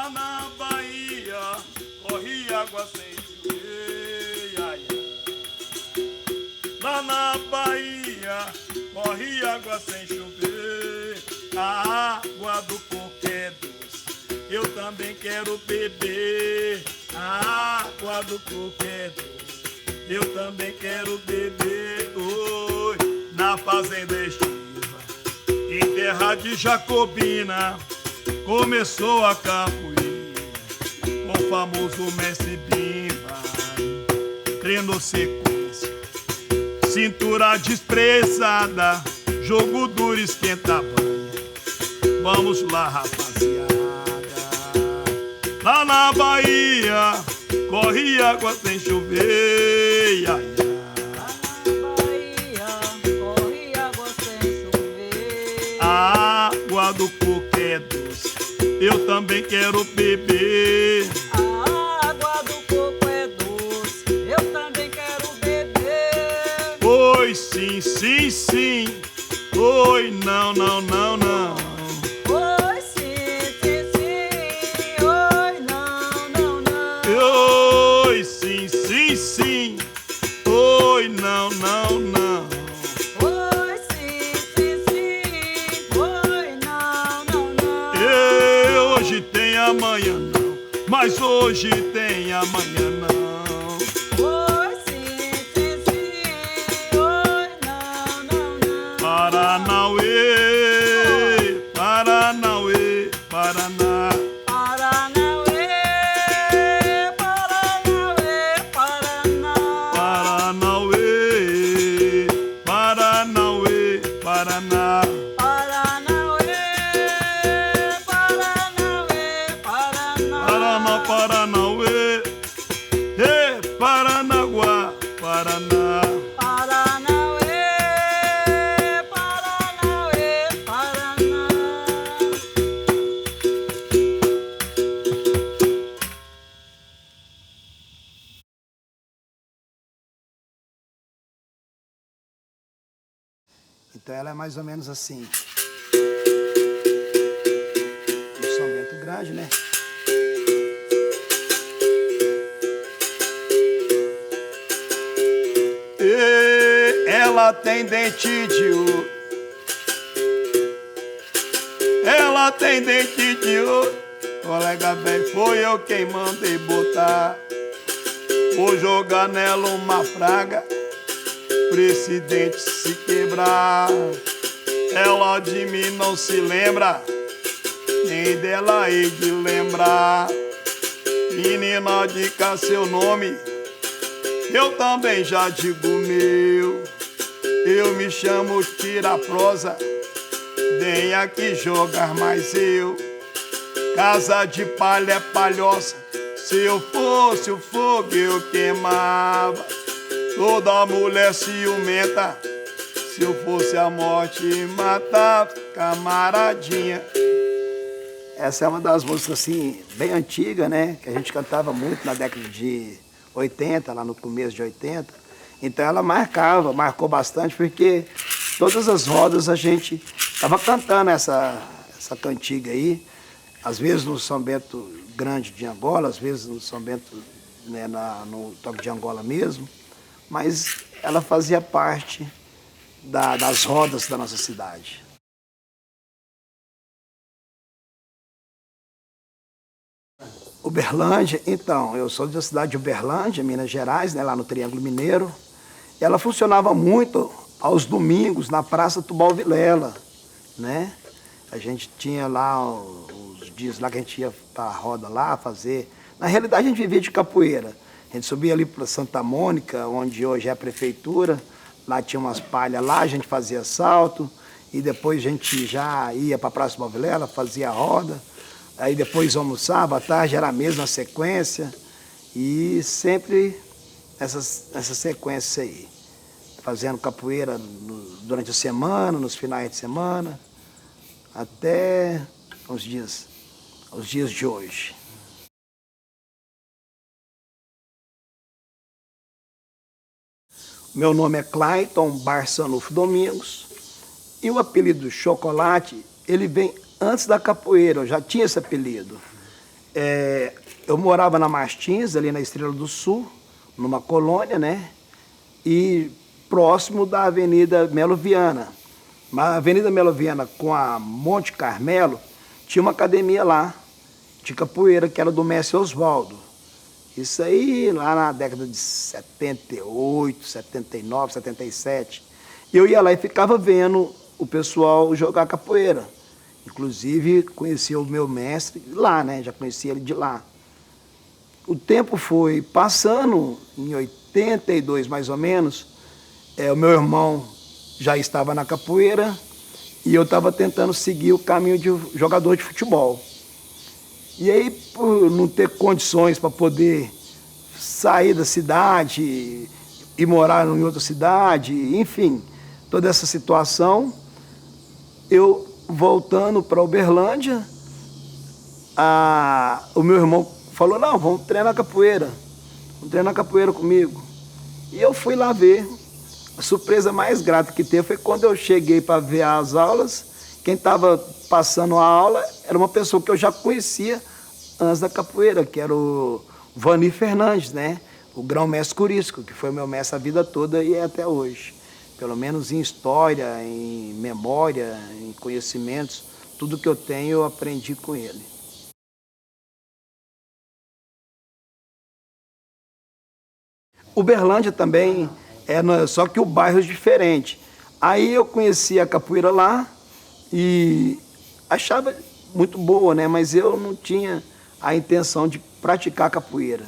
Lá na Bahia corre água sem chover, ai, ai. Lá na Bahia corre água sem chover. A água do coco é doce, eu também quero beber. A água do coco é doce, eu também quero beber. Oi, na fazenda estiva, em terra de Jacobina, começou a capoeira com o famoso mestre Bimba. Treino sequência, cintura desprezada, jogo duro esquenta a banha. Vamos lá, rapaziada. Lá na Bahia corre água sem chover, ai, ai. A água do coco é doce, eu também quero beber. A água do coco é doce, eu também quero beber. Oi, sim, sim, sim. Oi, não, não, não, não. Oi, sim, sim, sim. Oi, não, não, não. Oi, sim, sim, sim. Oi, não, não, não. Oi, sim, sim, sim. Oi, não, não, não. Hoje tem amanhã não, mas hoje tem amanhã não. Oi, sim, sim, sim. Oi, não, não, não. Paranauê, Paranauê, Paraná. Paranauê, Paranauê, Paraná. Paranauê, Paranauê, Paraná. Paranauê, Paranauê, Paraná. Paraná, Paranauê, Paranaguá, Paraná. Paranauê, Paranauê, Paraná. Então ela é mais ou menos assim. Um São Bento grande, né? Ela tem dente de ouro, ela tem dente de ouro. Colega velho, foi eu quem mandei botar. Vou jogar nela uma praga pra esse dente se quebrar. Ela de mim não se lembra, nem dela hei de lembrar. Menina, diga seu nome, eu também já digo meu. Eu me chamo Tira Prosa, vem aqui jogar mais eu. Casa de palha é palhoça, se eu fosse o fogo eu queimava. Toda mulher ciumenta, se eu fosse a morte matava, camaradinha. Essa é uma das músicas assim, bem antiga, né? Que a gente cantava muito na década de 80, lá no começo de 80. Então ela marcou bastante, porque todas as rodas a gente estava cantando essa cantiga aí. Às vezes no São Bento Grande de Angola, às vezes no São Bento, né, no Toque de Angola mesmo. Mas ela fazia parte das rodas da nossa cidade. Uberlândia, então, eu sou da cidade de Uberlândia, Minas Gerais, né, lá no Triângulo Mineiro. E ela funcionava muito aos domingos na Praça Tubal Vilela, né? A gente tinha lá os dias lá que a gente ia para a roda lá fazer. Na realidade, a gente vivia de capoeira. A gente subia ali para Santa Mônica, onde hoje é a prefeitura. Lá tinha umas palhas lá, a gente fazia salto. E depois a gente já ia para a Praça Tubal Vilela, fazia a roda. Aí depois almoçava, à tarde era a mesma sequência. E sempre essa sequência aí. Fazendo capoeira durante a semana, nos finais de semana, até os dias de hoje. Meu nome é Clayton Barçanufo Domingos. E o apelido Chocolate, ele vem antes da capoeira, eu já tinha esse apelido. Eu morava na Martins, ali na Estrela do Sul, numa colônia, né? E próximo da Avenida Melo Viana. A Avenida Melo Viana com a Monte Carmelo, tinha uma academia lá, de capoeira, que era do mestre Oswaldo. Isso aí lá na década de 78, 79, 77. Eu ia lá e ficava vendo o pessoal jogar capoeira. Inclusive, conhecia o meu mestre lá, né? Já conhecia ele de lá. O tempo foi passando, em 82 mais ou menos, o meu irmão já estava na capoeira e eu estava tentando seguir o caminho de jogador de futebol. E aí, por não ter condições para poder sair da cidade e morar em outra cidade, enfim, toda essa situação, eu voltando para Uberlândia, o meu irmão falou, não, vamos treinar capoeira comigo. E eu fui lá ver. A surpresa mais grata que teve foi quando eu cheguei para ver as aulas. Quem estava passando a aula era uma pessoa que eu já conhecia antes da capoeira, que era o Vani Fernandes, né? O grão-mestre Curisco, que foi meu mestre a vida toda e é até hoje. Pelo menos em história, em memória, em conhecimentos, tudo que eu tenho eu aprendi com ele. Uberlândia também, só que o bairro é diferente. Aí eu conheci a capoeira lá e achava muito boa, né? Mas eu não tinha a intenção de praticar capoeira,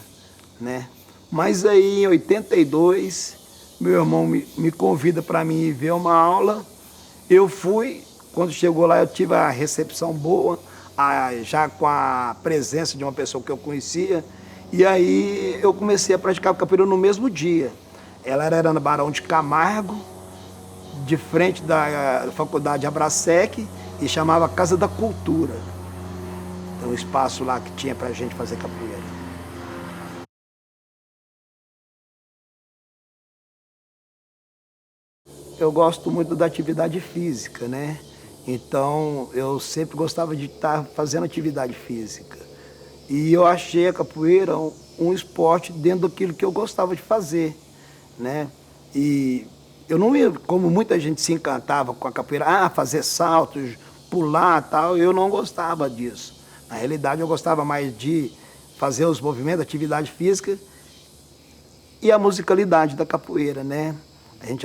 né? Mas aí em 82, meu irmão me convida para mim ir ver uma aula. Eu fui, quando chegou lá eu tive a recepção boa, já com a presença de uma pessoa que eu conhecia. E aí eu comecei a praticar capoeira no mesmo dia. Ela era na Barão de Camargo, de frente da faculdade Abrasec, e chamava Casa da Cultura. Então, um espaço lá que tinha pra gente fazer capoeira. Eu gosto muito da atividade física, né? Então, eu sempre gostava de estar fazendo atividade física. E eu achei a capoeira um esporte dentro daquilo que eu gostava de fazer, né? E eu não ia, como muita gente se encantava com a capoeira, fazer saltos, pular tal, eu não gostava disso. Na realidade, eu gostava mais de fazer os movimentos, atividade física e a musicalidade da capoeira, né? Eu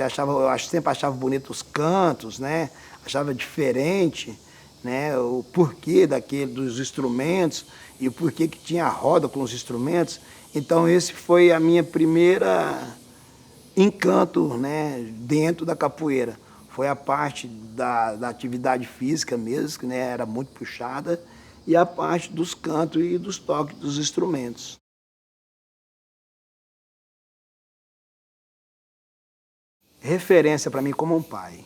sempre achava bonito os cantos, né? Achava diferente, né? O porquê dos instrumentos e o porquê que tinha a roda com os instrumentos. Então esse foi a minha primeira encanto, né, dentro da capoeira. Foi a parte da atividade física mesmo, que, né, era muito puxada, e a parte dos cantos e dos toques dos instrumentos. Referência para mim como um pai.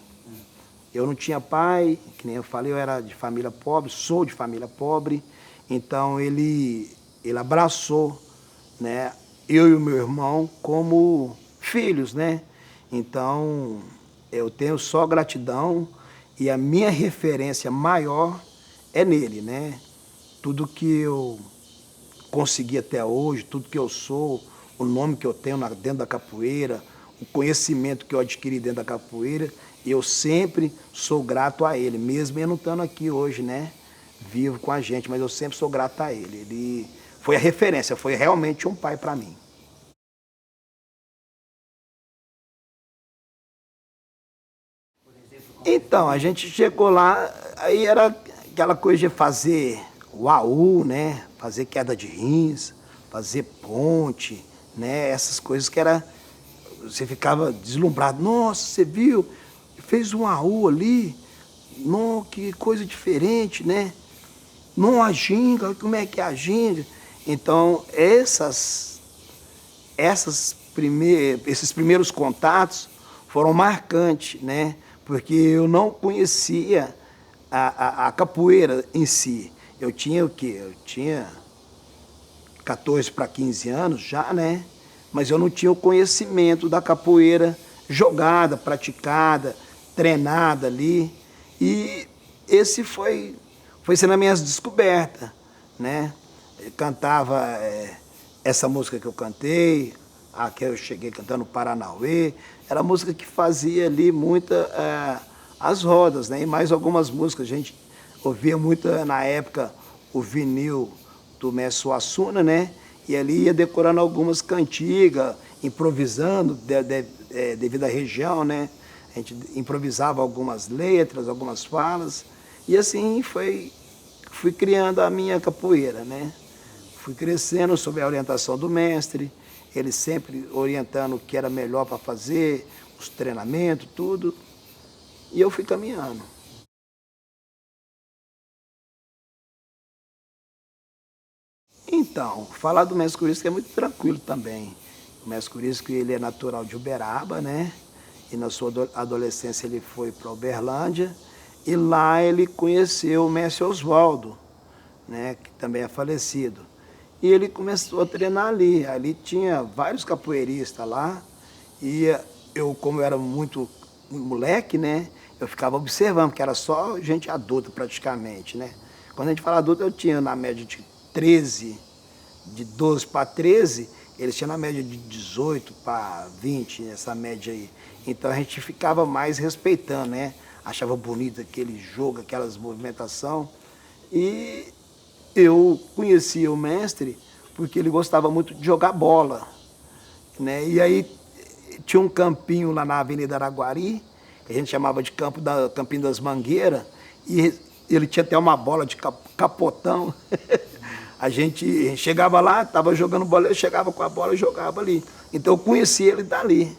Eu não tinha pai, que nem eu falei, eu era de família pobre, sou de família pobre, então ele abraçou, né, eu e o meu irmão como filhos, né? Então, eu tenho só gratidão e a minha referência maior é nele, né? Tudo que eu consegui até hoje, tudo que eu sou, o nome que eu tenho dentro da capoeira, o conhecimento que eu adquiri dentro da capoeira, eu sempre sou grato a ele, mesmo eu não estando aqui hoje, né? Vivo com a gente, mas eu sempre sou grato a ele. Ele foi a referência, foi realmente um pai para mim. Então, a gente chegou lá, aí era aquela coisa de fazer uau, né? Fazer queda de rins, fazer ponte, né? Essas coisas que era... Você ficava deslumbrado. Nossa, você viu? Fez um uau ali. Não, que coisa diferente, né? Não, a ginga, como é que é a ginga? Então, esses primeiros contatos foram marcantes, né? Porque eu não conhecia a capoeira em si. Eu tinha o quê? Eu tinha 14 para 15 anos já, né? Mas eu não tinha o conhecimento da capoeira jogada, praticada, treinada ali. E esse foi sendo a minha descoberta, né? cantava essa música que eu cantei, a que eu cheguei cantando Paranauê, era música que fazia ali muita as rodas, né? E mais algumas músicas. A gente ouvia muito na época o vinil do Mestre Suassuna, né? E ali ia decorando algumas cantigas, improvisando devido à região, né? A gente improvisava algumas letras, algumas falas, e assim fui criando a minha capoeira, né? Fui crescendo sob a orientação do mestre, ele sempre orientando o que era melhor para fazer, os treinamentos, tudo, e eu fui caminhando. Então, falar do mestre Curisco é muito tranquilo também. O mestre Curisco, ele é natural de Uberaba, né? E na sua adolescência ele foi para Uberlândia, e lá ele conheceu o mestre Oswaldo, né? Que também é falecido. E ele começou a treinar ali. Ali tinha vários capoeiristas lá, e eu, como eu era muito moleque, né? Eu ficava observando, porque era só gente adulta praticamente, né? Quando a gente fala adulto, eu tinha na média de 13, de 12 para 13, eles tinham na média de 18 para 20, essa média aí. Então a gente ficava mais respeitando, né? Achava bonito aquele jogo, aquelas movimentações. E eu conhecia o mestre porque ele gostava muito de jogar bola, né? E aí tinha um campinho lá na Avenida Araguari, que a gente chamava de Campinho das Mangueiras, e ele tinha até uma bola de capotão. A gente chegava lá, estava jogando bola, eu chegava com a bola e jogava ali. Então eu conheci ele dali,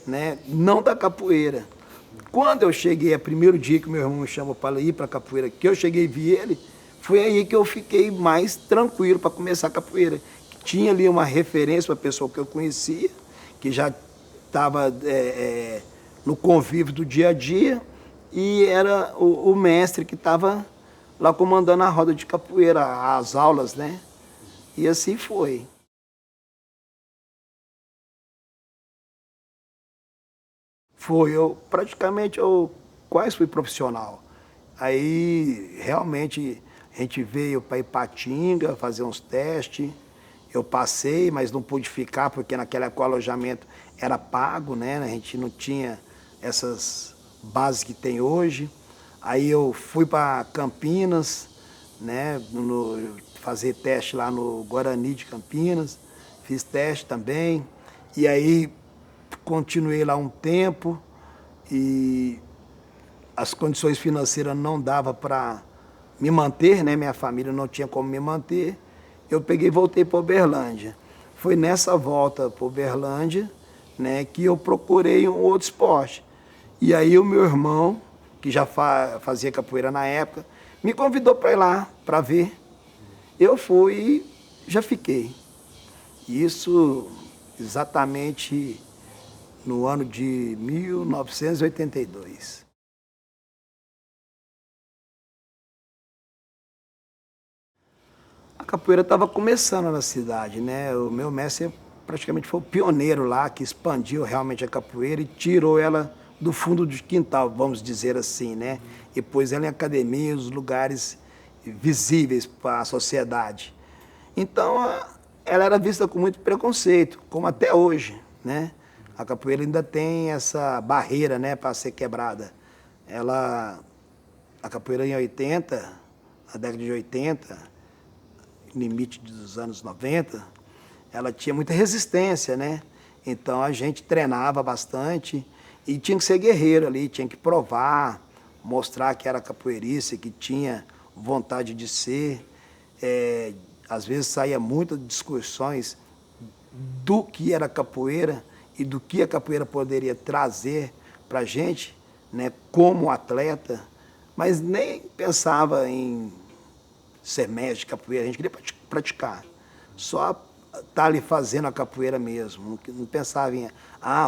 né? Não da capoeira. Quando eu cheguei, primeiro dia que meu irmão me chamou para ir para a capoeira, que eu cheguei e vi ele, foi aí que eu fiquei mais tranquilo para começar a capoeira. Tinha ali uma referência para a pessoa que eu conhecia, que já estava no convívio do dia a dia, e era o mestre que estava lá comandando a roda de capoeira, as aulas, né? E assim foi. Eu quase fui profissional. Aí realmente a gente veio para Ipatinga fazer uns testes. Eu passei, mas não pude ficar porque naquela época o alojamento era pago, né? A gente não tinha essas bases que tem hoje. Aí eu fui para Campinas, né? Fazer teste lá no Guarani de Campinas. Fiz teste também. E aí continuei lá um tempo e as condições financeiras não davam para me manter, né? Minha família não tinha como me manter. Eu peguei e voltei para Uberlândia. Foi nessa volta para Uberlândia, né, que eu procurei um outro esporte. E aí o meu irmão, que já fazia capoeira na época, me convidou para ir lá, para ver. Eu fui e já fiquei. Isso exatamente no ano de 1982. A capoeira estava começando na cidade, né? O meu mestre praticamente foi o pioneiro lá, que expandiu realmente a capoeira e tirou ela do fundo do quintal, vamos dizer assim, né? E pôs ela em academias, lugares visíveis para a sociedade. Então, ela era vista com muito preconceito, como até hoje, né? A capoeira ainda tem essa barreira, né, para ser quebrada. A capoeira em 80, na década de 80, limite dos anos 90, ela tinha muita resistência, né? Então a gente treinava bastante e tinha que ser guerreiro ali, tinha que provar, mostrar que era capoeirista, que tinha vontade de ser. Às vezes saía muitas discussões do que era capoeira e do que a capoeira poderia trazer para a gente, né, como atleta, mas nem pensava em ser mestre de capoeira, a gente queria praticar. Só estar ali fazendo a capoeira mesmo, não pensava em,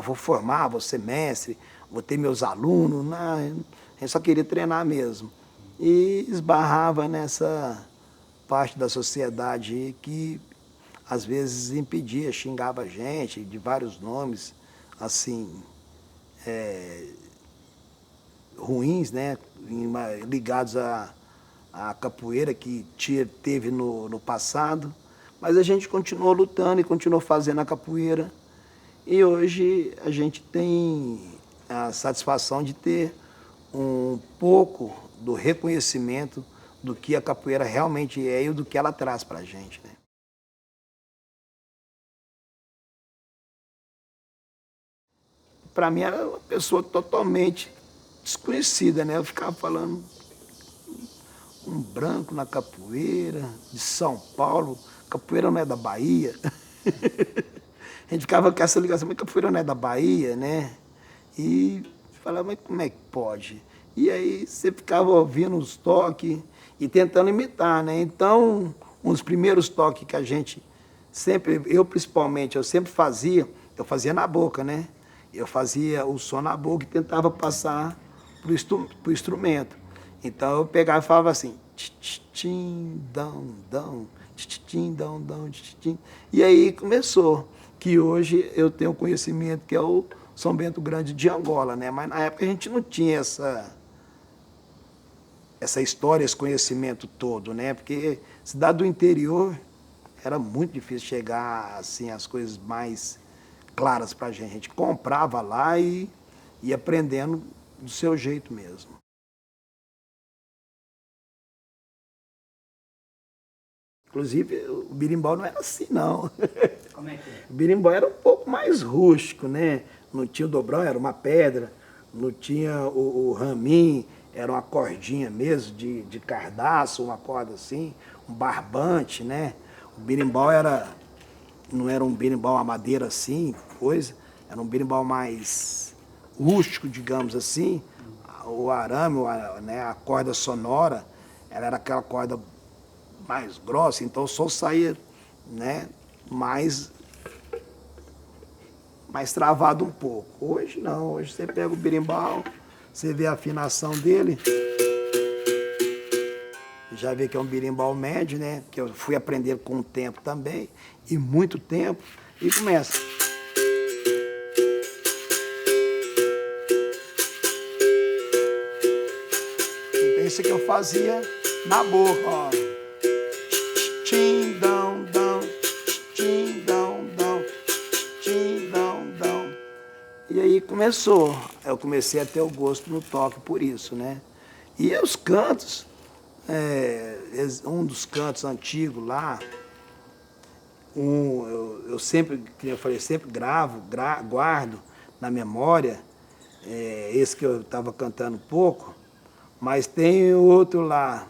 vou formar, vou ser mestre, vou ter meus alunos, não, a gente só queria treinar mesmo. E esbarrava nessa parte da sociedade que às vezes impedia, xingava a gente de vários nomes, assim, ruins, né, ligados a capoeira que teve no passado, mas a gente continuou lutando e continuou fazendo a capoeira. E hoje a gente tem a satisfação de ter um pouco do reconhecimento do que a capoeira realmente é e do que ela traz para a gente, né? Para mim era uma pessoa totalmente desconhecida, né? Eu ficava falando um branco na capoeira, de São Paulo, capoeira não é da Bahia. A gente ficava com essa ligação, mas capoeira não é da Bahia, né? E falava, mas como é que pode? E aí você ficava ouvindo os toques e tentando imitar, né? Então, um dos primeiros toques que a gente sempre, eu principalmente, eu sempre fazia, eu fazia na boca, né? Eu fazia o som na boca e tentava passar pro instrumento. Então eu pegava e falava assim, tim, dão, dão, tim, dão, dão, tim. E aí começou, que hoje eu tenho conhecimento que é o São Bento Grande de Angola, né? Mas na época a gente não tinha essa história, esse conhecimento todo, né? Porque cidade do interior era muito difícil chegar assim as coisas mais claras para a gente. A gente comprava lá e ia aprendendo do seu jeito mesmo. Inclusive, o berimbau não era assim, não. Como é que é? O berimbau era um pouco mais rústico, né? Não tinha o dobrão, era uma pedra. Não tinha o raminho, era uma cordinha mesmo, de cardaço, uma corda assim, um barbante, né? O berimbau não era um berimbau a madeira assim, coisa. Era um berimbau mais rústico, digamos assim. O arame, né, a corda sonora, ela era aquela corda mais grossa, então o som saía, né, mais travado um pouco. Hoje não, hoje você pega o berimbau, você vê a afinação dele, já vê que é um berimbau médio, né, que eu fui aprender com o tempo também, e muito tempo, e começa. Então isso que eu fazia na boca, ó. Tim, dão, dão, tim, dão, dão, tim, dão, dão. E aí começou, eu comecei a ter o gosto no toque por isso, né? E os cantos, um dos cantos antigos lá, eu sempre, como eu falei, sempre guardo na memória, esse que eu estava cantando um pouco, mas tem outro lá,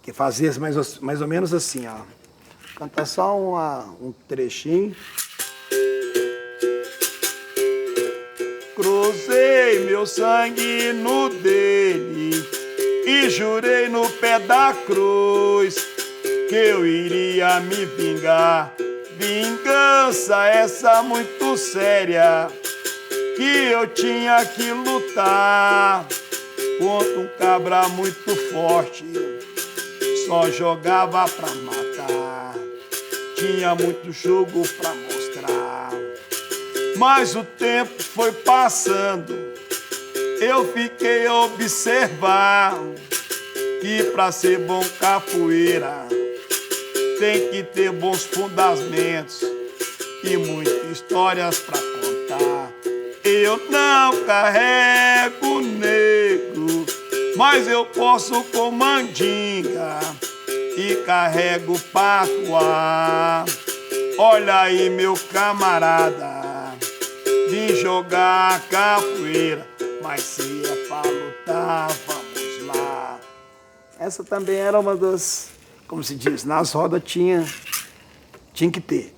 que fazia mais ou menos assim, ó. Cantar só um trechinho. Cruzei meu sangue no dele e jurei no pé da cruz que eu iria me vingar. Vingança essa muito séria, que eu tinha que lutar contra um cabra muito forte. Só jogava pra matar, tinha muito jogo pra mostrar. Mas o tempo foi passando, eu fiquei a observar que pra ser bom capoeira tem que ter bons fundamentos e muitas histórias pra contar. Eu não carrego negro, mas eu posso com mandinga e carrego patuá. Olha aí, meu camarada, vim jogar capoeira, mas se é pra lutar, vamos lá. Essa também era uma das, como se diz, nas rodas tinha que ter.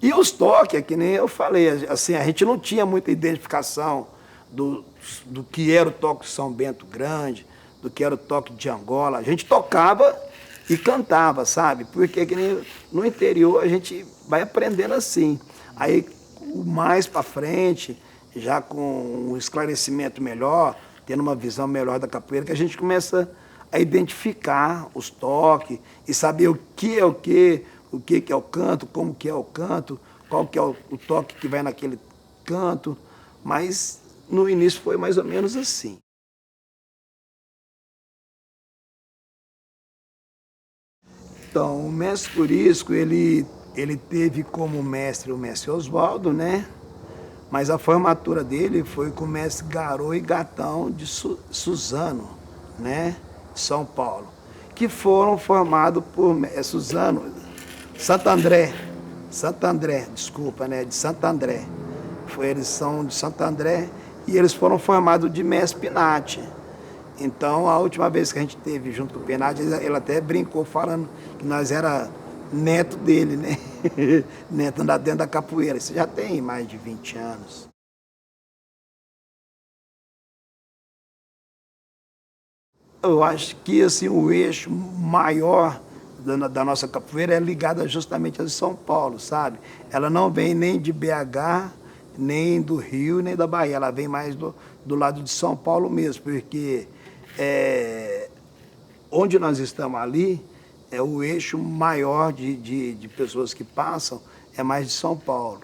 E os toques, que nem eu falei, assim, a gente não tinha muita identificação do que era o toque de São Bento Grande, do que era o toque de Angola. A gente tocava e cantava, sabe? Porque que nem no interior a gente vai aprendendo assim. Aí, mais para frente, já com um esclarecimento melhor, tendo uma visão melhor da capoeira, que a gente começa a identificar os toques e saber o que é o que é o canto, como que é o canto, qual que é o toque que vai naquele canto. Mas no início foi mais ou menos assim. Então, o mestre Curisco, ele teve como mestre o mestre Oswaldo, né? Mas a formatura dele foi com o mestre Garô e Gatão de Suzano, né? De São Paulo, que foram formados por Suzano, Santo André, desculpa, né? De Santo André. Eles são de Santo André e eles foram formados de mestre Pinati. Então, a última vez que a gente teve junto com o Pinati, ele até brincou falando que nós era neto dele, né? Neto dentro da capoeira. Isso já tem mais de 20 anos. Eu acho que assim, o eixo maior da nossa capoeira é ligado justamente a São Paulo, sabe? Ela não vem nem de BH, nem do Rio, nem da Bahia. Ela vem mais do lado de São Paulo mesmo, porque onde nós estamos ali, é o eixo maior de pessoas que passam, é mais de São Paulo.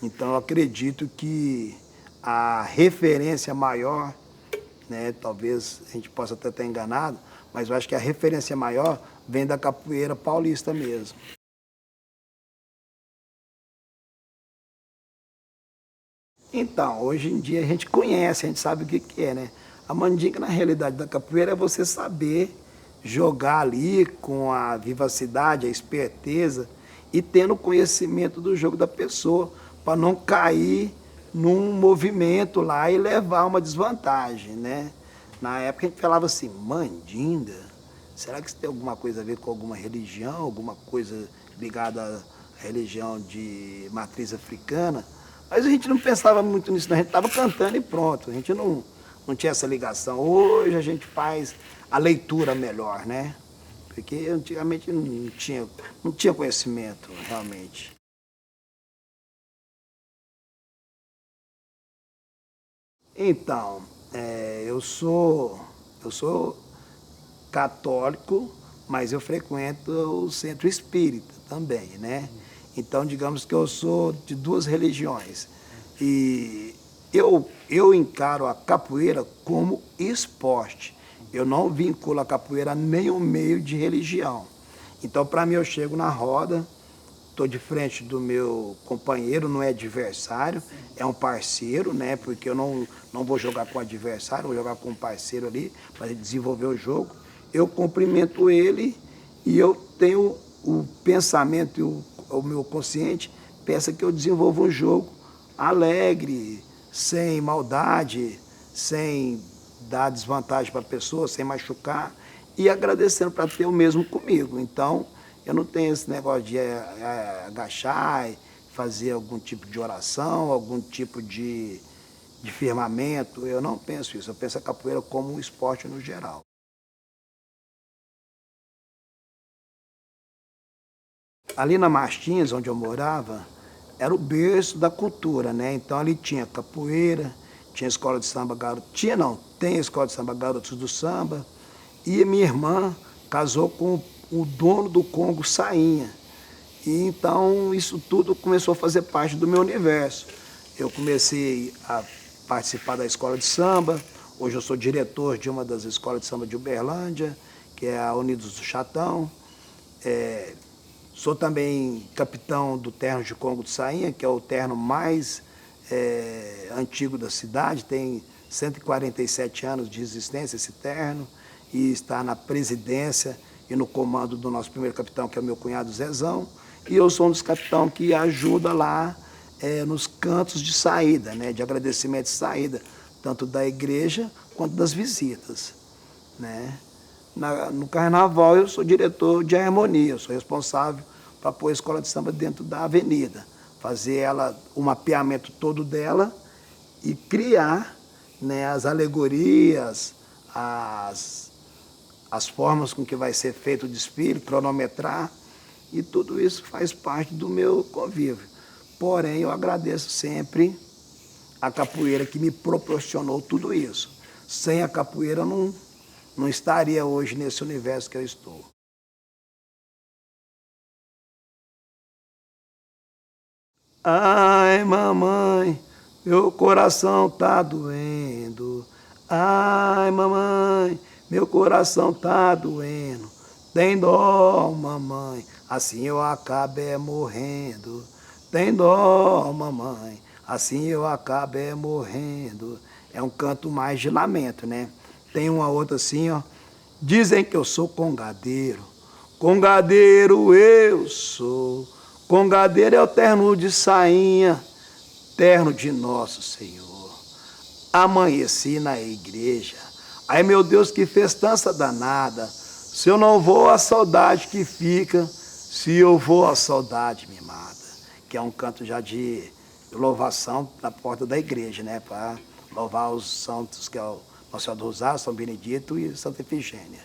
Então, eu acredito que a referência maior, né, talvez a gente possa até estar enganado, mas eu acho que a referência maior vem da capoeira paulista mesmo. Então, hoje em dia a gente conhece, a gente sabe o que é, né? A mandinga, na realidade, da capoeira é você saber jogar ali com a vivacidade, a esperteza e tendo conhecimento do jogo da pessoa, para não cair num movimento lá e levar uma desvantagem, né? Na época a gente falava assim, mandinga, será que isso tem alguma coisa a ver com alguma religião, alguma coisa ligada à religião de matriz africana? Mas a gente não pensava muito nisso, a gente estava cantando e pronto, a gente não tinha essa ligação. Hoje a gente faz a leitura melhor, né? Porque antigamente não tinha conhecimento, realmente. Então, eu sou católico, mas eu frequento o centro espírita também, né? Então, digamos que eu sou de duas religiões. E eu encaro a capoeira como esporte. Eu não vinculo a capoeira a nenhum meio de religião. Então, para mim, eu chego na roda, estou de frente do meu companheiro, não é adversário, é um parceiro, né? Porque eu não vou jogar com o adversário, vou jogar com um parceiro ali para desenvolver o jogo. Eu cumprimento ele e eu tenho o pensamento e o meu consciente pensa que eu desenvolvo um jogo alegre, sem maldade, sem dar desvantagem para a pessoa, sem machucar e agradecendo para ter o mesmo comigo. Então, eu não tenho esse negócio de agachar e fazer algum tipo de oração, algum tipo de firmamento. Eu não penso isso. Eu penso a capoeira como um esporte no geral. Ali na Martins, onde eu morava, era o berço da cultura, né? Então ali tinha capoeira, tinha escola de samba garoto, tem a escola de samba Garotos do Samba, e minha irmã casou com o dono do Congo Sainha. E então isso tudo começou a fazer parte do meu universo. Eu comecei a participar da escola de samba, hoje eu sou diretor de uma das escolas de samba de Uberlândia, que é a Unidos do Chatão. Sou também capitão do terno de Congo de Sainha, que é o terno mais antigo da cidade, tem 147 anos de existência esse terno, e está na presidência e no comando do nosso primeiro capitão, que é o meu cunhado Zezão, e eu sou um dos capitães que ajuda lá nos cantos de saída, né, de agradecimento de saída, tanto da igreja quanto das visitas, né. No carnaval eu sou diretor de harmonia, eu sou responsável para pôr a escola de samba dentro da avenida, fazer ela, o mapeamento todo dela e criar, né, as alegorias, as formas com que vai ser feito o desfile, cronometrar, e tudo isso faz parte do meu convívio. Porém, eu agradeço sempre a capoeira que me proporcionou tudo isso. Sem a capoeira eu não estaria hoje nesse universo que eu estou. Ai, mamãe, meu coração tá doendo. Ai, mamãe, meu coração tá doendo. Tem dó, mamãe, assim eu acabo morrendo. Tem dó, mamãe, assim eu acabo morrendo. É um canto mais de lamento, né? Tem uma outra assim, ó. Dizem que eu sou congadeiro, congadeiro eu sou. Congadeiro é o terno de sainha, terno de Nosso Senhor. Amanheci na igreja, ai meu Deus, que festança danada. Se eu não vou, a saudade que fica, se eu vou, a saudade me mata. Que é um canto já de louvação na porta da igreja, né? Para louvar os santos, que é o Nossa Senhora do Rosário, São Benedito e Santa Efigênia.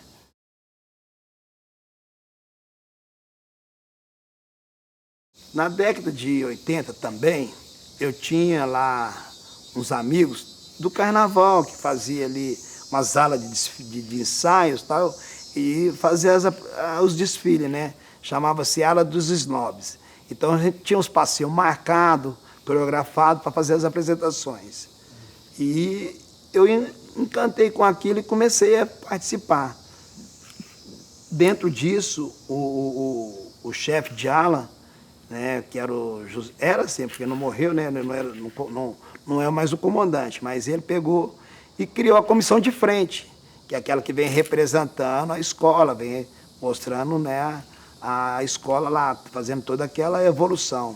Na década de 80 também, eu tinha lá uns amigos do carnaval que fazia ali uma sala de ensaios e tal, e fazia os desfiles, né? Chamava-se Ala dos Snobs. Então a gente tinha uns passeios marcados, coreografados para fazer as apresentações. E eu encantei com aquilo e comecei a participar. Dentro disso, o chefe de ala, né, que era o José, era assim, porque não morreu, né, não é mais o comandante, mas ele pegou e criou a comissão de frente, que é aquela que vem representando a escola, vem mostrando, né, a escola lá, fazendo toda aquela evolução.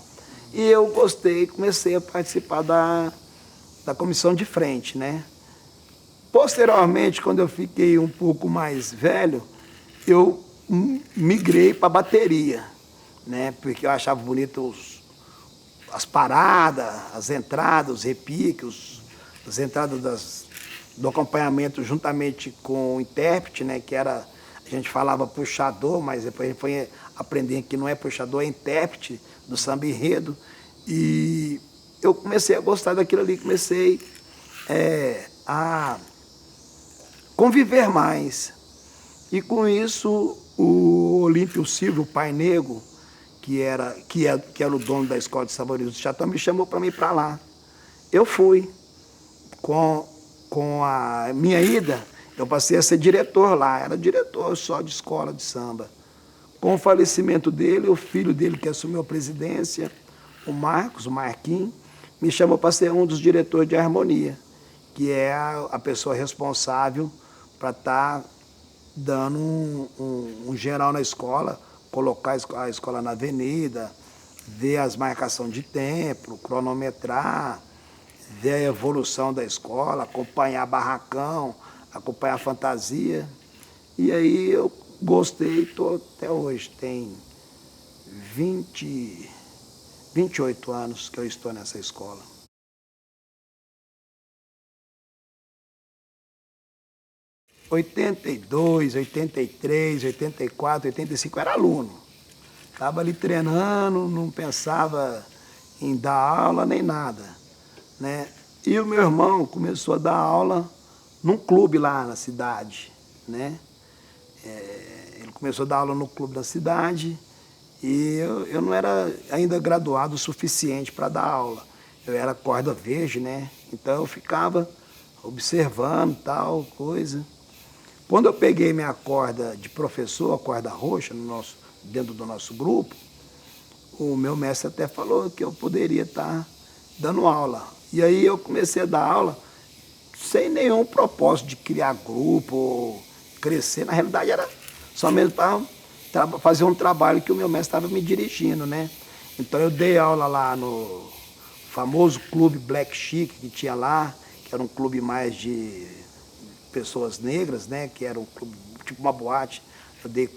E eu gostei, comecei a participar da comissão de frente, né. Posteriormente, quando eu fiquei um pouco mais velho, eu migrei para a bateria, né, porque eu achava bonito as paradas, as entradas, os repiques, as entradas do acompanhamento juntamente com o intérprete, né, que era, a gente falava puxador, mas depois a gente foi aprender que não é puxador, é intérprete do samba enredo. E eu comecei a gostar daquilo ali, comecei a conviver mais. E com isso, o Olímpio Silva, o Pai Negro, que era o dono da escola de Saboreiro do Chatão, me chamou para mim para lá. Eu fui. Com a minha ida, eu passei a ser diretor lá, era diretor só de escola de samba. Com o falecimento dele, o filho dele que assumiu a presidência, o Marquinhos, me chamou para ser um dos diretores de harmonia, que é a pessoa responsável para estar dando um geral na escola, colocar a escola na avenida, ver as marcações de tempo, cronometrar, ver a evolução da escola, acompanhar barracão, acompanhar fantasia. E aí eu gostei, estou até hoje, tem 28 anos que eu estou nessa escola. Em 82, 83, 84, 85, eu era aluno. Estava ali treinando, não pensava em dar aula nem nada, né? E o meu irmão começou a dar aula num clube lá na cidade, né? Ele começou a dar aula no clube da cidade e eu não era ainda graduado o suficiente para dar aula. Eu era corda verde, né? Então eu ficava observando tal coisa. Quando eu peguei minha corda de professor, a corda roxa, dentro do nosso grupo, o meu mestre até falou que eu poderia estar dando aula. E aí eu comecei a dar aula sem nenhum propósito de criar grupo ou crescer. Na realidade era só mesmo para fazer um trabalho que o meu mestre estava me dirigindo, né? Então eu dei aula lá no famoso clube Black Chic que tinha lá, que era um clube mais de pessoas negras, né? Que era um clube, tipo uma boate. Eu dei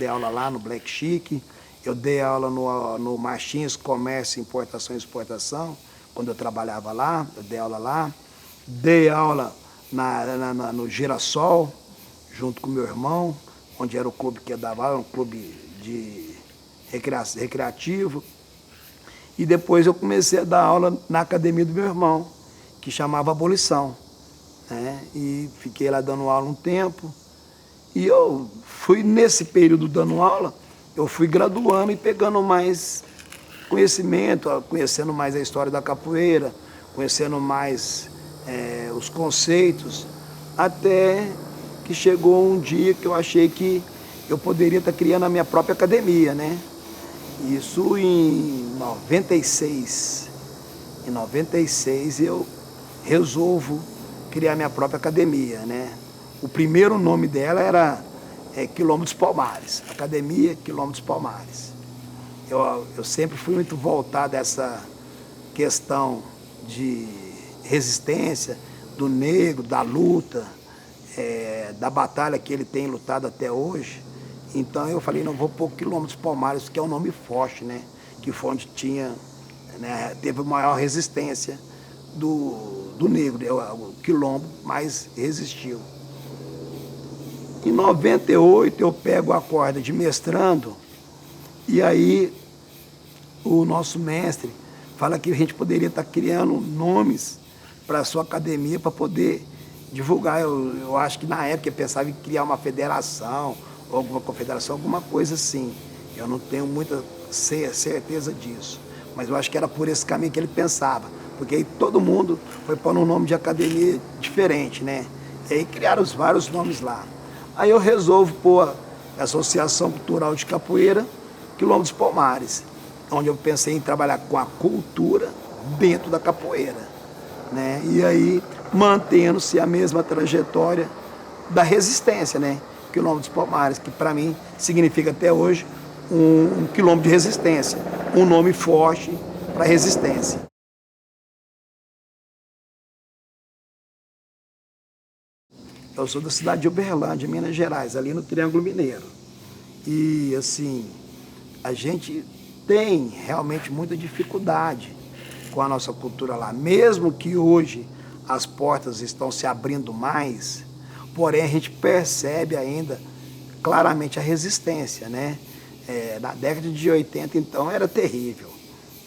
aula lá no Black Chic, eu dei aula no Martins Comércio, Importação e Exportação, quando eu trabalhava lá, eu dei aula lá. Dei aula no Girassol, junto com meu irmão, onde era o clube que eu dava aula, um clube de recreativo. E depois eu comecei a dar aula na academia do meu irmão, que chamava Abolição, né? E fiquei lá dando aula um tempo. E eu fui, nesse período dando aula, eu fui graduando e pegando mais conhecimento, conhecendo mais a história da capoeira, conhecendo mais os conceitos, até que chegou um dia que eu achei que eu poderia estar criando a minha própria academia, né? Isso em 96. Em 96 eu resolvo criar minha própria academia, né? O primeiro nome dela era Quilombo dos Palmares, Academia Quilombo dos Palmares. Eu sempre fui muito voltado a essa questão de resistência, do negro, da luta, da batalha que ele tem lutado até hoje. Então eu falei, não, vou pôr Quilombo dos Palmares, que é um nome forte, né? Que foi onde tinha, né, teve maior resistência do negro, né? O quilombo mais resistiu. Em 98 eu pego a corda de mestrando e aí o nosso mestre fala que a gente poderia estar criando nomes para a sua academia para poder divulgar. Eu acho que na época eu pensava em criar uma federação, ou alguma confederação, alguma coisa assim. Eu não tenho muita certeza disso, mas eu acho que era por esse caminho que ele pensava, porque aí todo mundo foi pondo um nome de academia diferente, né? E aí criaram os vários nomes lá. Aí eu resolvo pôr a Associação Cultural de Capoeira Quilombo dos Palmares, onde eu pensei em trabalhar com a cultura dentro da capoeira, né? E aí mantendo-se a mesma trajetória da resistência, né? Quilombo dos Palmares, que para mim significa até hoje um quilombo de resistência, um nome forte para resistência. Eu sou da cidade de Uberlândia, Minas Gerais, ali no Triângulo Mineiro. E assim, a gente tem realmente muita dificuldade com a nossa cultura lá, mesmo que hoje as portas estão se abrindo mais, porém a gente percebe ainda claramente a resistência, né? Na década de 80, então, era terrível,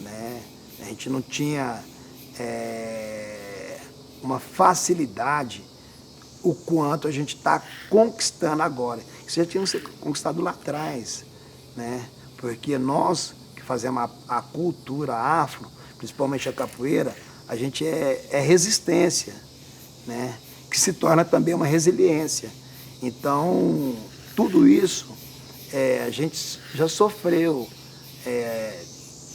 né? A gente não tinha uma facilidade o quanto a gente está conquistando agora. Isso já tinha sido conquistado lá atrás, né? Porque nós que fazemos a cultura afro, principalmente a capoeira, a gente é resistência, né? Que se torna também uma resiliência. Então, tudo isso a gente já sofreu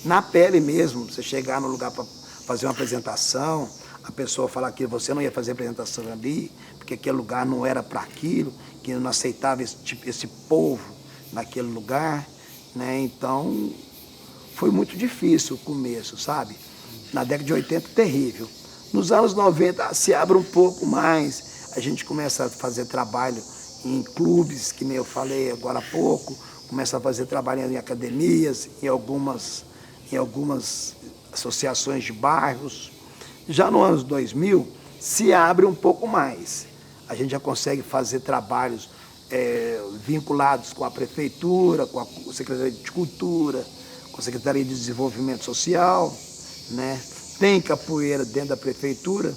na pele mesmo. Você chegar no lugar para fazer uma apresentação, a pessoa falar que você não ia fazer apresentação ali, porque aquele lugar não era para aquilo, que não aceitava esse povo naquele lugar, né? Então, foi muito difícil o começo, sabe? Na década de 80, terrível. Nos anos 90, se abre um pouco mais, a gente começa a fazer trabalho em clubes, que nem eu falei agora há pouco, começa a fazer trabalho em academias, em algumas associações de bairros. Já nos anos 2000, se abre um pouco mais. A gente já consegue fazer trabalhos vinculados com a prefeitura, com a Secretaria de Cultura, com a Secretaria de Desenvolvimento Social, né? Tem capoeira dentro da prefeitura,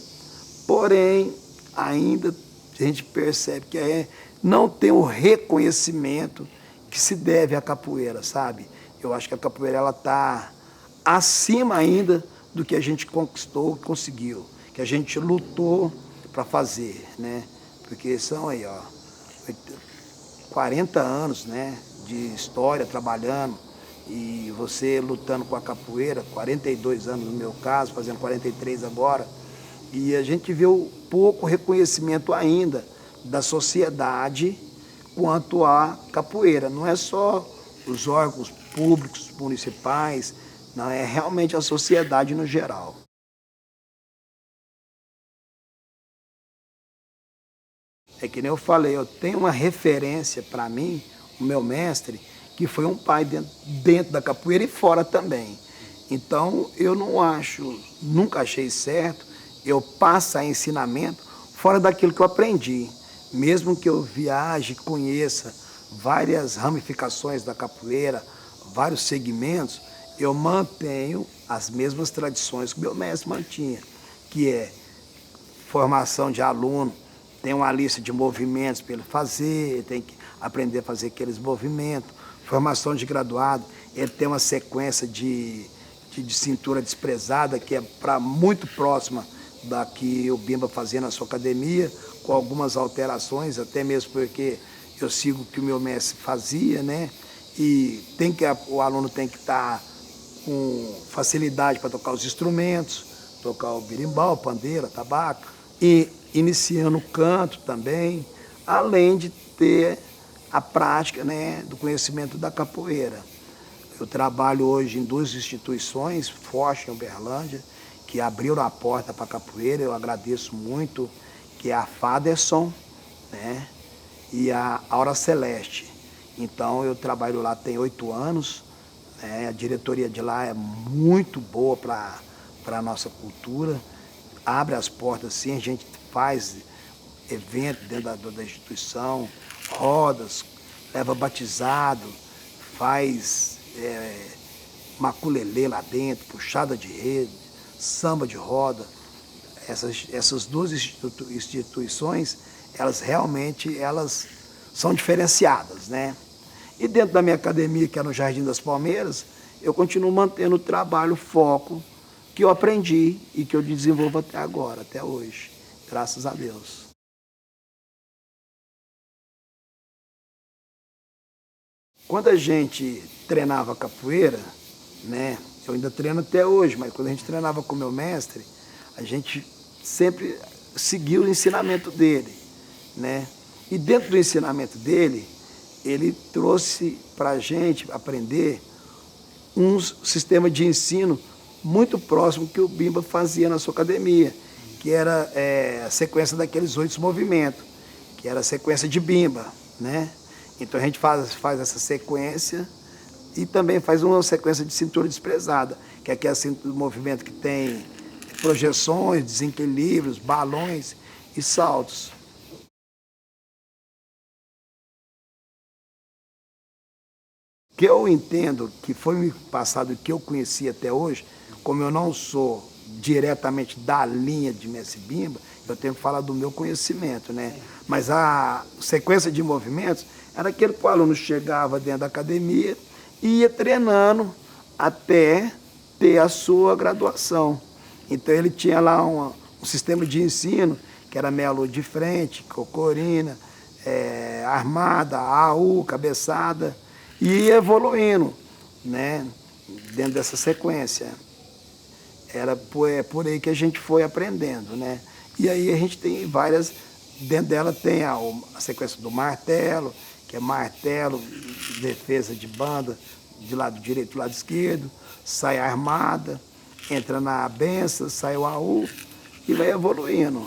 porém, ainda a gente percebe que não tem o reconhecimento que se deve à capoeira, sabe? Eu acho que a capoeira ela está acima ainda do que a gente conquistou, conseguiu, que a gente lutou para fazer, né? Porque são aí, ó, 40 anos, né, de história trabalhando, e você lutando com a capoeira, 42 anos no meu caso, fazendo 43 agora, e a gente vê o pouco reconhecimento ainda da sociedade quanto à capoeira. Não é só os órgãos públicos, municipais, não, é realmente a sociedade no geral. É que nem eu falei, eu tenho uma referência para mim, o meu mestre, que foi um pai dentro da capoeira e fora também. Então, eu não acho, nunca achei certo eu passar ensinamento fora daquilo que eu aprendi. Mesmo que eu viaje, conheça várias ramificações da capoeira, vários segmentos, eu mantenho as mesmas tradições que o meu mestre mantinha, que é formação de aluno, tem uma lista de movimentos para ele fazer, ele tem que aprender a fazer aqueles movimentos. Formação de graduado, ele tem uma sequência de cintura desprezada, que é muito próxima da que o Bimba fazia na sua academia, com algumas alterações, até mesmo porque eu sigo o que o meu mestre fazia, né? E o aluno tem que estar com facilidade para tocar os instrumentos, tocar o berimbau, pandeira, tabaco, e iniciando o canto também, além de ter a prática, né, do conhecimento da capoeira. Eu trabalho hoje em duas instituições fortes em Uberlândia, que abriram a porta para a capoeira, eu agradeço muito, que é a Faderson, né, e a Aura Celeste. Então eu trabalho lá tem 8 anos, né, a diretoria de lá é muito boa para a nossa cultura, abre as portas sim, a gente faz evento dentro da instituição, rodas, leva batizado, faz maculelê lá dentro, puxada de rede, samba de roda. Essas duas instituições, elas realmente são diferenciadas, né? E dentro da minha academia, que é no Jardim das Palmeiras, eu continuo mantendo o trabalho, o foco que eu aprendi e que eu desenvolvo até agora, até hoje. Graças a Deus. Quando a gente treinava capoeira, né? Eu ainda treino até hoje, mas quando a gente treinava com o meu mestre, a gente sempre seguiu o ensinamento dele, né? E dentro do ensinamento dele, ele trouxe para a gente aprender um sistema de ensino muito próximo que o Bimba fazia na sua academia, que era a sequência daqueles 8 movimentos, que era a sequência de Bimba, né? Então a gente faz essa sequência e também faz uma sequência de cintura desprezada, que é aquele movimento que tem projeções, desequilíbrios, balões e saltos. O que eu entendo que foi me passado, o que eu conheci até hoje, como eu não sou diretamente da linha de Mestre Bimba, eu tenho que falar do meu conhecimento, né? Mas a sequência de movimentos era aquele que o aluno chegava dentro da academia e ia treinando até ter a sua graduação. Então ele tinha lá um sistema de ensino, que era meia lua de frente, cocorina, armada, AU, cabeçada, e ia evoluindo, né, dentro dessa sequência. Era por aí que a gente foi aprendendo, né? E aí a gente tem várias, dentro dela tem a sequência do martelo, que é martelo, defesa de banda, de lado direito e lado esquerdo, sai armada, entra na benção, sai o AU e vai evoluindo.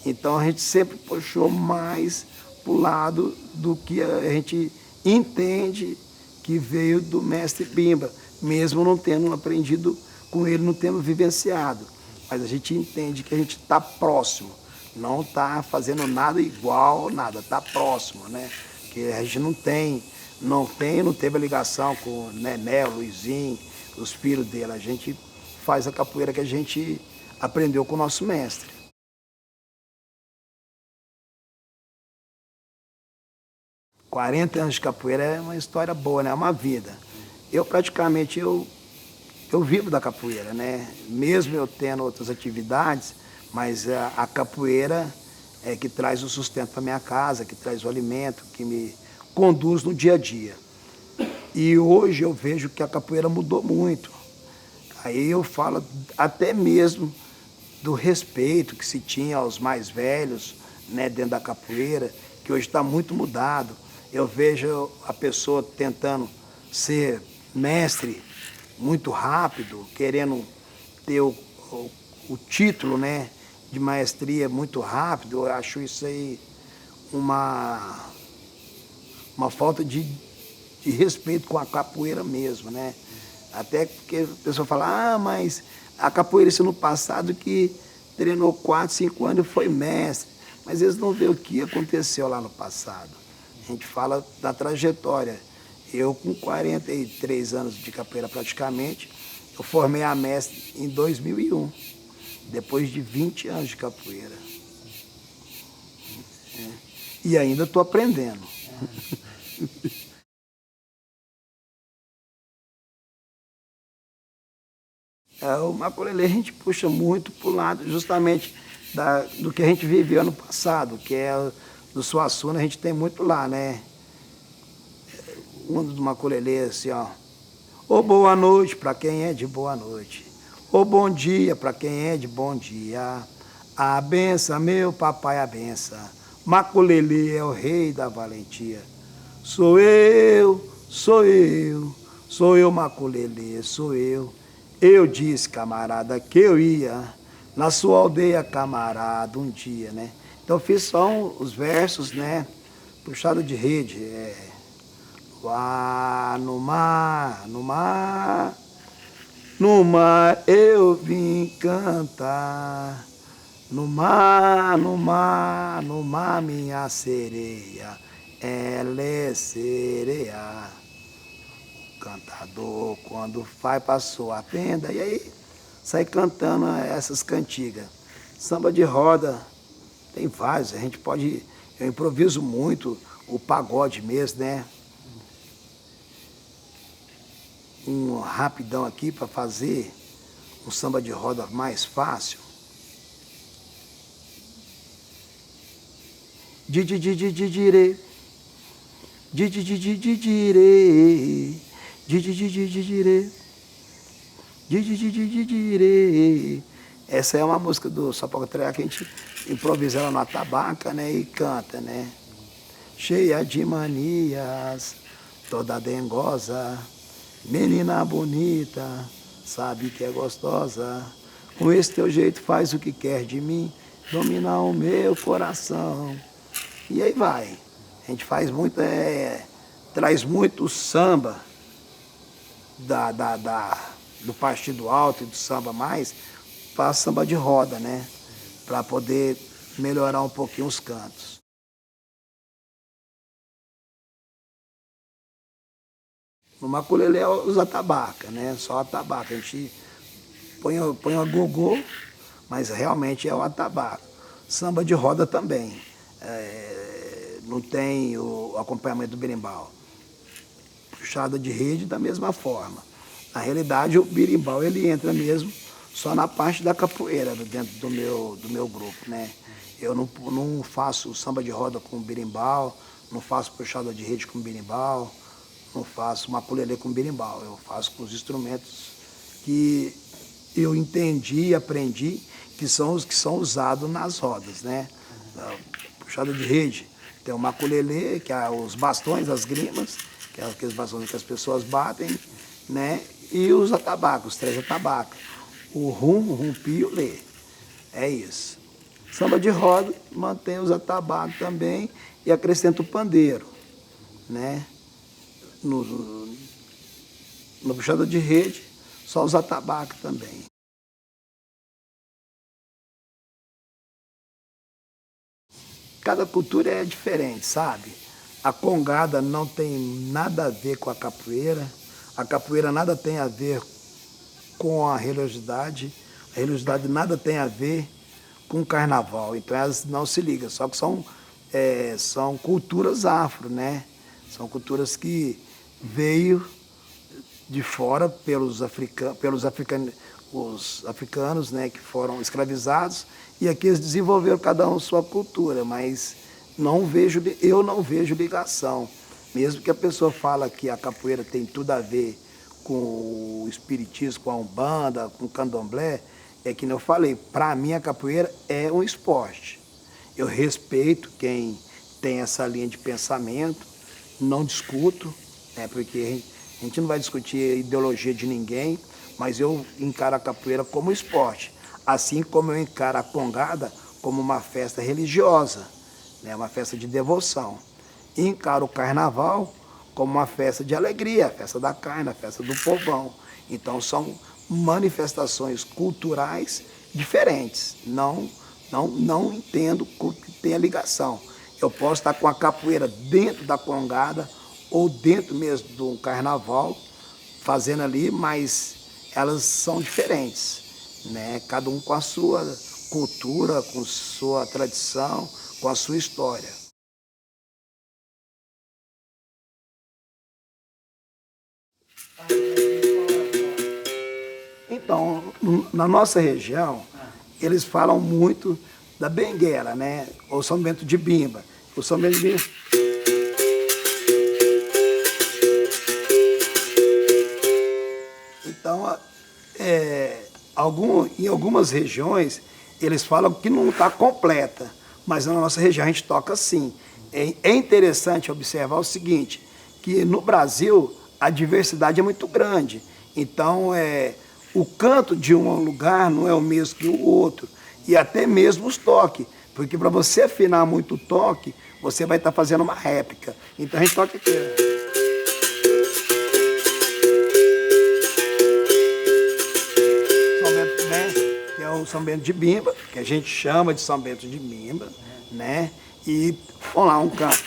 Então a gente sempre puxou mais para o lado do que a gente entende que veio do mestre Bimba, mesmo não tendo aprendido com ele, não tendo vivenciado. Mas a gente entende que a gente está próximo, não está fazendo nada igual, nada, está próximo, né? Que a gente não teve a ligação com o Nené, o Luizinho, os filhos dele. A gente faz a capoeira que a gente aprendeu com o nosso mestre. 40 anos de capoeira é uma história boa, né? É uma vida. Eu praticamente eu vivo da capoeira, né? Mesmo eu tendo outras atividades, mas a capoeira é que traz o sustento para minha casa, que traz o alimento, que me conduz no dia a dia. E hoje eu vejo que a capoeira mudou muito. Aí eu falo até mesmo do respeito que se tinha aos mais velhos, né, dentro da capoeira, que hoje está muito mudado. Eu vejo a pessoa tentando ser mestre muito rápido, querendo ter o título, né, de maestria muito rápido. Eu acho isso aí uma falta de respeito com a capoeira mesmo, né? Até porque a pessoa fala, mas a capoeira isso no passado que treinou 4, 5 anos e foi mestre. Mas eles não veem o que aconteceu lá no passado. A gente fala da trajetória. Eu, com 43 anos de capoeira praticamente, eu formei a mestre em 2001, depois de 20 anos de capoeira. E ainda estou aprendendo. O maculelê a gente puxa muito para o lado justamente do que a gente viveu ano passado, que é do Suassuna, a gente tem muito lá, né? Um do maculelê, assim, ó. Ô boa noite para quem é de boa noite. Ô bom dia para quem é de bom dia. A benção, meu papai, a benção. Maculelê é o rei da valentia. Sou eu, sou eu, sou eu, maculelê, sou eu. Eu disse, camarada, que eu ia na sua aldeia, camarada, um dia, né? Então eu fiz só os versos, né? Puxado de rede, Lá no mar, no mar, no mar eu vim cantar. No mar, no mar, no mar, minha sereia, ela é sereia. O cantador, quando faz, passou a tenda, e aí sai cantando essas cantigas. Samba de roda, tem vários, a gente pode, eu improviso muito, o pagode mesmo, né? Um rapidão aqui para fazer um samba de roda mais fácil. Didididididire, didididididire, didididididire, didididididire. Essa é uma música do Sapoca Treá que a gente improvisa ela na tabaca, né, e canta, né? Cheia de manias, toda dengosa, menina bonita, sabe que é gostosa. Com esse teu jeito faz o que quer de mim, domina o meu coração. E aí vai. A gente faz muito, traz muito samba do Partido Alto e do samba mais para samba de roda, né? Para poder melhorar um pouquinho os cantos. No maculelê usa atabaca, né? Só atabaca. A gente põe a gogô, mas realmente é o atabaco. Samba de roda também. Não tem o acompanhamento do berimbau. Puxada de rede da mesma forma. Na realidade, o berimbau ele entra mesmo só na parte da capoeira, dentro do meu grupo, né? Eu não faço samba de roda com berimbau, não faço puxada de rede com berimbau, não faço maculelê com berimbau. Eu faço com os instrumentos que eu entendi e aprendi que são os que são usados nas rodas, né? Puxada de rede, tem o maculelê, que é os bastões, as grimas, que é aqueles bastões que as pessoas batem, né? E os atabacos, os três atabacos. O rum, o rumpi e o lê. É isso. Samba de roda mantém os atabacos também e acrescenta o pandeiro, né? No puxada de rede, só os atabacos também. Cada cultura é diferente, sabe? A congada não tem nada a ver com a capoeira nada tem a ver com a religiosidade nada tem a ver com o carnaval. Então elas não se ligam, só que são culturas afro, né? São culturas que veio de fora pelos africanos, né, que foram escravizados, e aqui eles desenvolveram cada um sua cultura, mas eu não vejo ligação. Mesmo que a pessoa fala que a capoeira tem tudo a ver com o espiritismo, com a umbanda, com o candomblé, é que eu falei, para mim a capoeira é um esporte. Eu respeito quem tem essa linha de pensamento, não discuto, né, porque a gente não vai discutir a ideologia de ninguém, mas eu encaro a capoeira como esporte, assim como eu encaro a congada como uma festa religiosa, né, uma festa de devoção. E encaro o carnaval como uma festa de alegria, a festa da carne, a festa do povão. Então são manifestações culturais diferentes. Não entendo que tenha ligação. Eu posso estar com a capoeira dentro da congada ou dentro mesmo do carnaval, fazendo ali, mas elas são diferentes, né? Cada um com a sua cultura, com sua tradição, com a sua história. Então, na nossa região, eles falam muito da benguela, né? Ou São Bento de Bimba. o São Bento de Bimba. Então, em algumas regiões, eles falam que não está completa, mas na nossa região a gente toca sim. É interessante observar o seguinte, que no Brasil a diversidade é muito grande. Então, o canto de um lugar não é o mesmo que o outro. E até mesmo os toques. Porque para você afinar muito o toque, você vai estar fazendo uma réplica. Então a gente toca aqui. São Bento, né? Que é o São Bento de Bimba, que a gente chama de São Bento de Bimba, né? E vamos lá, um canto.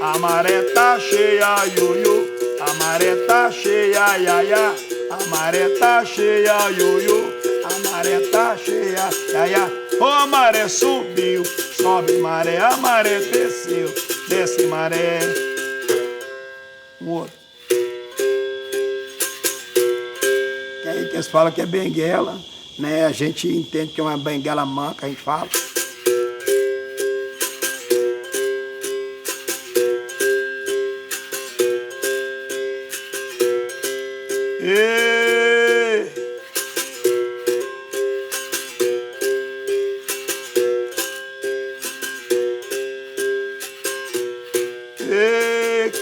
A maré tá cheia, ioiô, a maré tá cheia, iaiá, a maré tá cheia, ioiô, a maré tá cheia, iaiá. Ô, a maré subiu, sobe maré, a maré desceu, desce maré. Um outro. Que aí que eles falam que é benguela, né? A gente entende que é uma benguela manca, a gente fala.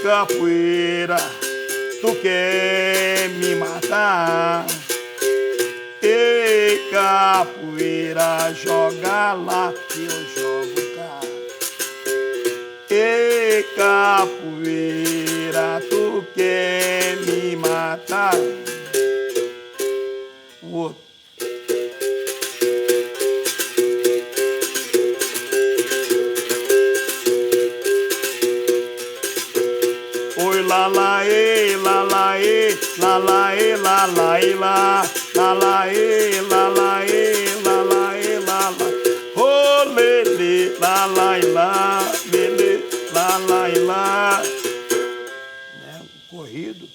Capoeira, tu quer me matar? Ei, capoeira, joga lá que eu jogo cá. Ei, capoeira, tu quer me matar? O outro. Oi, lá, lá, e, lá, lá, e, lá, lá, e, lá, lá, e, lá, lá, lá, e, lá, lá, e, lá, lá, e, lá, lá. Ô, lele, lá, lá, e, lá, lele, lá, lá, e, lá. Né, corrido.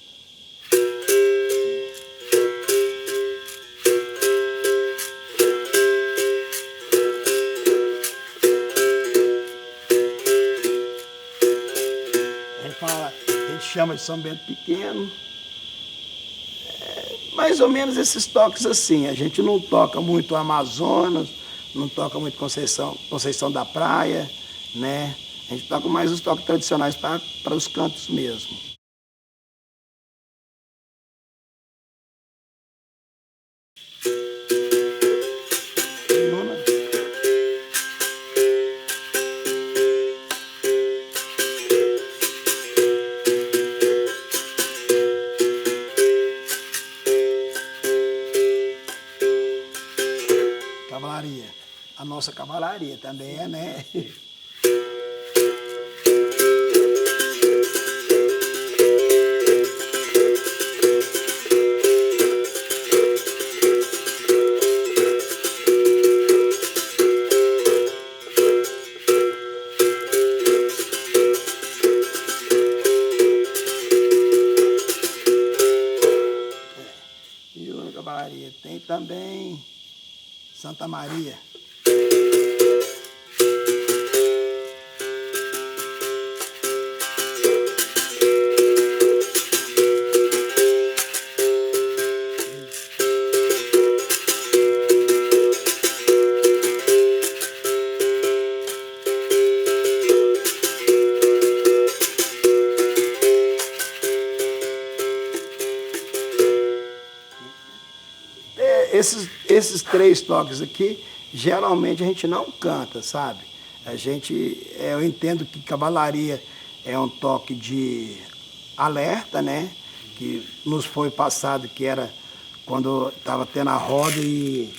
A gente chama de São Bento Pequeno. Mais ou menos esses toques assim. A gente não toca muito Amazonas, não toca muito Conceição da Praia, né? A gente toca mais os toques tradicionais para os cantos mesmo. Cavalaria. A nossa cavalaria também é, né? E outra cavalaria. Tem também Santa Maria. Esses três toques aqui, geralmente a gente não canta, sabe? Eu entendo que cavalaria é um toque de alerta, né? Que nos foi passado, que era quando estava tendo a roda e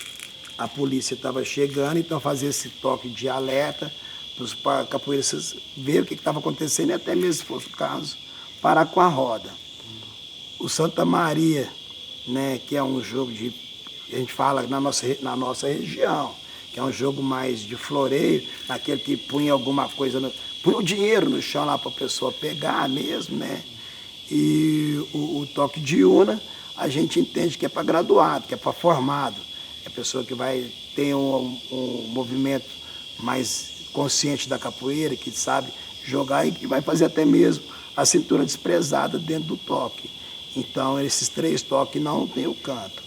a polícia estava chegando, então fazia esse toque de alerta para os capoeiristas verem o que estava acontecendo e até mesmo, se fosse o caso, parar com a roda. O Santa Maria, né, que é um jogo a gente fala na nossa região, que é um jogo mais de floreio, naquele que punha alguma coisa, punha o dinheiro no chão lá para a pessoa pegar mesmo, né? E o toque de una, a gente entende que é para graduado, que é para formado. É a pessoa que vai ter um movimento mais consciente da capoeira, que sabe jogar e que vai fazer até mesmo a cintura desprezada dentro do toque. Então, esses 3 toques não tem o canto.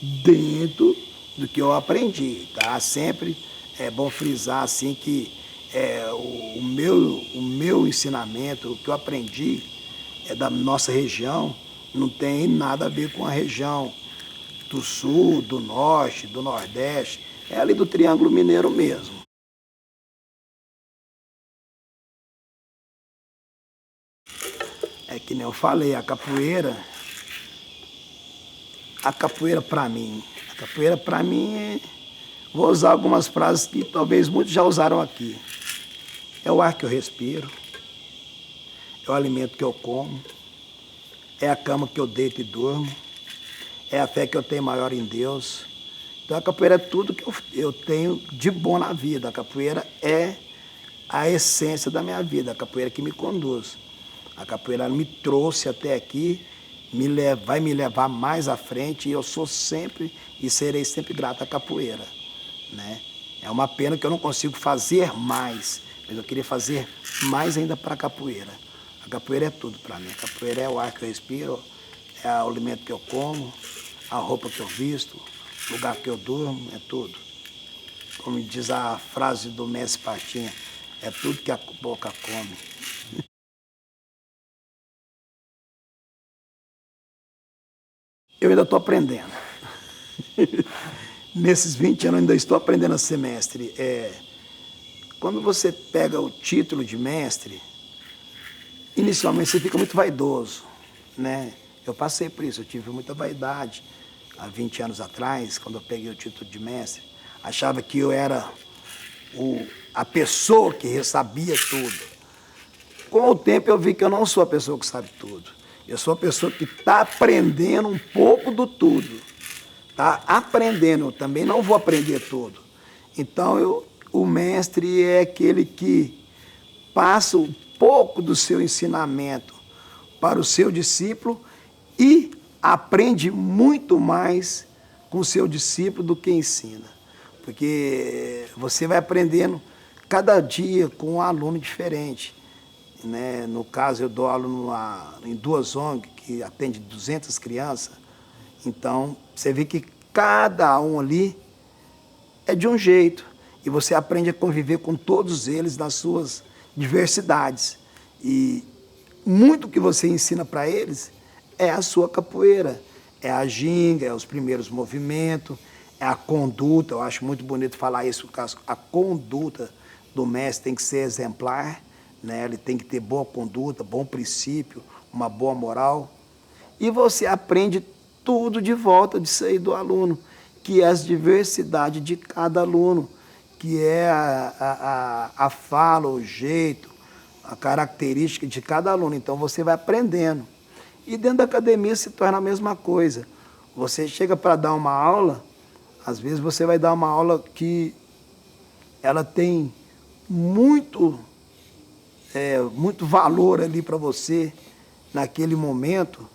Dentro do que eu aprendi, tá? Sempre é bom frisar assim que o meu ensinamento, o que eu aprendi da nossa região, não tem nada a ver com a região do sul, do norte, do nordeste, é ali do Triângulo Mineiro mesmo. É que nem eu falei, a capoeira para mim, vou usar algumas frases que talvez muitos já usaram aqui. É o ar que eu respiro, é o alimento que eu como, é a cama que eu deito e durmo, é a fé que eu tenho maior em Deus. Então a capoeira é tudo que eu tenho de bom na vida. A capoeira é a essência da minha vida, a capoeira que me conduz. A capoeira me trouxe até aqui, vai me levar mais à frente, e eu sou sempre e serei sempre grato à capoeira, né? É uma pena que eu não consigo fazer mais, mas eu queria fazer mais ainda para a capoeira. A capoeira é tudo para mim. A capoeira é o ar que eu respiro, é o alimento que eu como, a roupa que eu visto, o lugar que eu durmo, é tudo. Como diz a frase do mestre Pastinha, é tudo que a boca come. Eu ainda estou aprendendo. Nesses 20 anos eu ainda estou aprendendo a ser mestre. Quando você pega o título de mestre, inicialmente você fica muito vaidoso, né? Eu passei por isso, eu tive muita vaidade há 20 anos atrás, quando eu peguei o título de mestre. Achava que eu era a pessoa que sabia tudo. Com o tempo eu vi que eu não sou a pessoa que sabe tudo. Eu sou a pessoa que está aprendendo um pouco do tudo. Está aprendendo, eu também não vou aprender tudo. Então, o mestre é aquele que passa um pouco do seu ensinamento para o seu discípulo e aprende muito mais com o seu discípulo do que ensina. Porque você vai aprendendo cada dia com um aluno diferente. Né? No caso, eu dou aula em 2 ONG, que atende 200 crianças. Então, você vê que cada um ali é de um jeito. E você aprende a conviver com todos eles nas suas diversidades. E muito que você ensina para eles é a sua capoeira. É a ginga, é os primeiros movimentos, é a conduta. Eu acho muito bonito falar isso, a conduta do mestre tem que ser exemplar. Né? Ele tem que ter boa conduta, bom princípio, uma boa moral. E você aprende tudo de volta disso aí do aluno, que é as diversidades de cada aluno, que é a fala, o jeito, a característica de cada aluno. Então você vai aprendendo. E dentro da academia se torna a mesma coisa. Você chega para dar uma aula, às vezes você vai dar uma aula que ela tem muito valor ali para você naquele momento.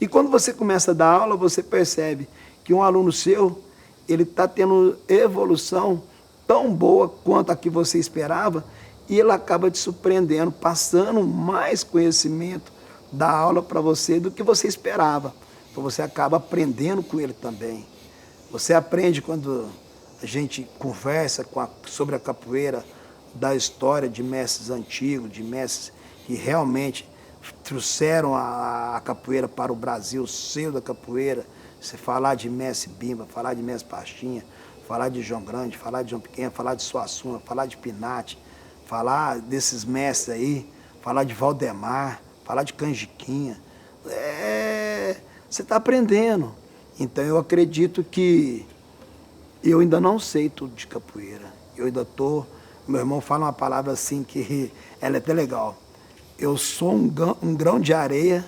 E quando você começa a dar aula, você percebe que um aluno seu, ele está tendo evolução tão boa quanto a que você esperava, e ele acaba te surpreendendo, passando mais conhecimento da aula para você do que você esperava. Então você acaba aprendendo com ele também. Você aprende quando a gente conversa sobre a capoeira, da história de mestres antigos, de mestres que realmente trouxeram a capoeira para o Brasil, o seio da capoeira. Você falar de mestre Bimba, falar de mestre Pastinha, falar de João Grande, falar de João Pequeno, falar de Suassuna, falar de Pinati, falar desses mestres aí, falar de Valdemar, falar de Canjiquinha. Você está aprendendo. Então eu acredito que eu ainda não sei tudo de capoeira. Eu ainda estou... Meu irmão fala uma palavra assim que ela é até legal. Eu sou um grão de areia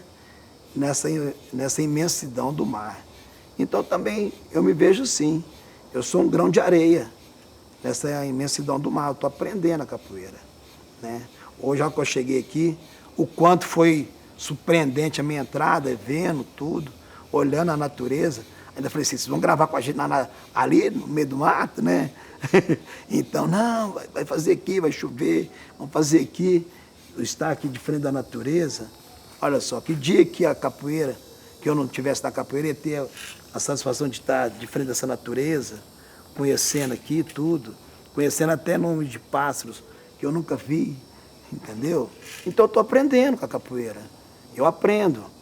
nessa imensidão do mar. Então também eu me vejo assim. Eu sou um grão de areia nessa imensidão do mar. Eu estou aprendendo a capoeira. Né? Hoje, que eu cheguei aqui, o quanto foi surpreendente a minha entrada, vendo tudo. olhando a natureza. Ainda falei assim, vocês vão gravar com a gente ali no meio do mato, né? Então, não, vai fazer aqui, vai chover, vamos fazer aqui. Eu estar aqui de frente da natureza. Olha só, que dia que a capoeira, que eu não estivesse na capoeira, ia ter a satisfação de estar de frente dessa natureza, conhecendo aqui tudo, conhecendo até nomes de pássaros que eu nunca vi, entendeu? Então eu estou aprendendo com a capoeira. Eu aprendo.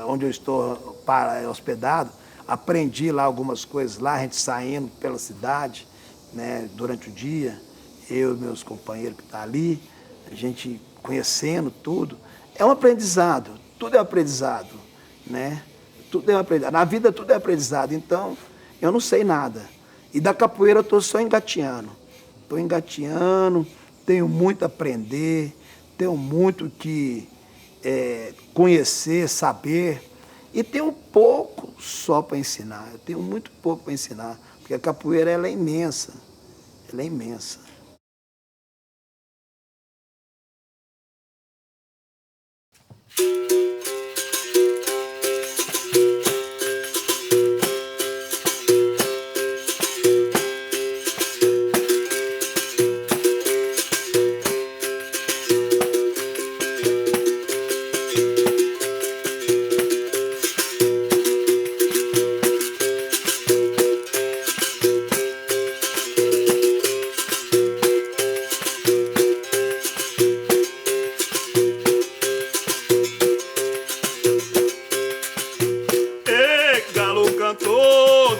Onde eu estou hospedado, aprendi lá algumas coisas lá, a gente saindo pela cidade, né, durante o dia, eu e meus companheiros que estão ali, a gente conhecendo tudo. É um aprendizado, tudo é aprendizado, né? Tudo é aprendizado. Na vida tudo é aprendizado, então eu não sei nada. E da capoeira eu estou só engateando. Estou engateando, tenho muito a aprender, tenho muito que conhecer, saber, e tenho pouco só para ensinar. Eu tenho muito pouco para ensinar, porque a capoeira ela é imensa. Ela é imensa.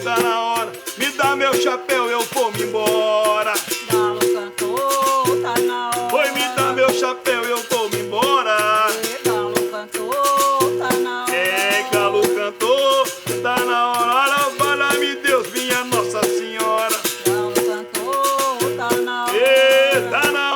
Tá na hora, me dá meu chapéu, eu vou-me embora. Galo cantou, tá na hora. Oi, me dá meu chapéu, eu vou-me embora. Galo cantou, tá na hora. Galo cantou, tá na hora. Olha, valha-me Deus, minha Nossa Senhora. Galo cantou, tá na hora. Tá na